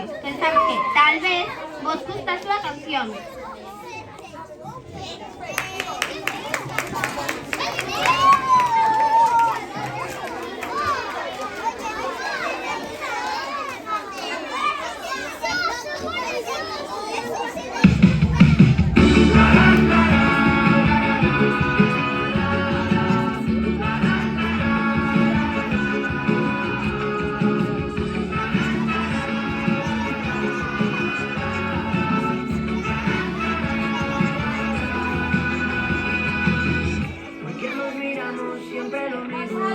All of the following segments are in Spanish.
Pensaba que tal vez vos gustas la canción. Siempre lo mismo.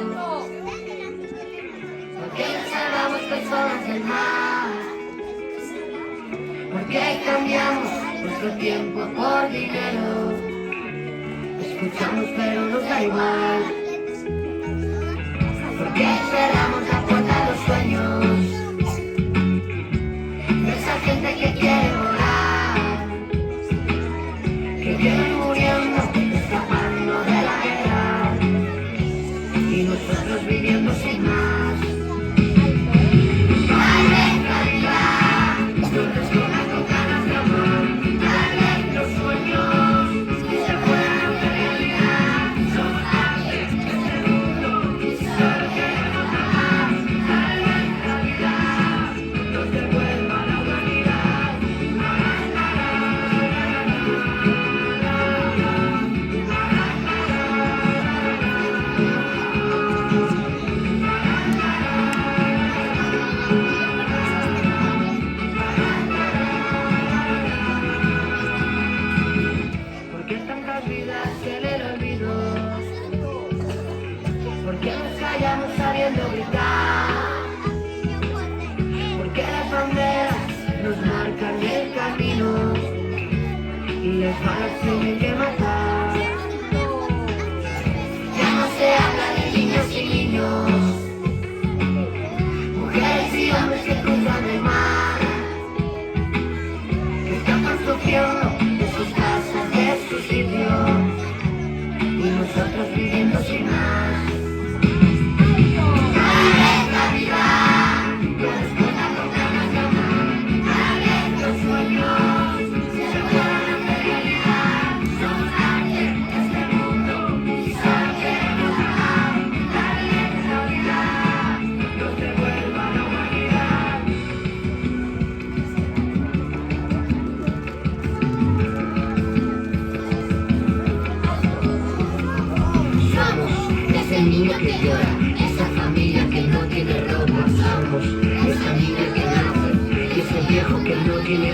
Porque nos hagamos personas del mar. Porque cambiamos nuestro tiempo por dinero. Escuchamos pero nos da igual. Porque cerramos la puerta a los sueños de esa gente que quiere volar, que viene muriendo, escapando de la guerra. Y nosotros viviendo sin más. Alegre vida, nosotros con ganas de amor. Alegre los sueños que se fueron de realidad. Somos arte de este mundo y solo queremos amar. Alegre vida, nos devuelva la humanidad. Porque tantas vidas que le olvido. Porque nos callamos sabiendo gritar. Porque las banderas nos marcan el camino y las balas tienen que matar. Ya no se habla de niños y niños, mujeres y hombres que cruzan el mar, que escapan sufriendo de sus casas, de su sitio, y nosotros viviendo sin más. Alegre vida, yo despertar con ganas de amar. Alegre los sueños, se vuelven de realidad. Somos arte de este mundo y solo queremos amar. Alegre vida, nos devuelva la humanidad. Somos ese niño que llora, esa familia que no tiene ropa. Somos esa niña que nace y ese viejo que no tiene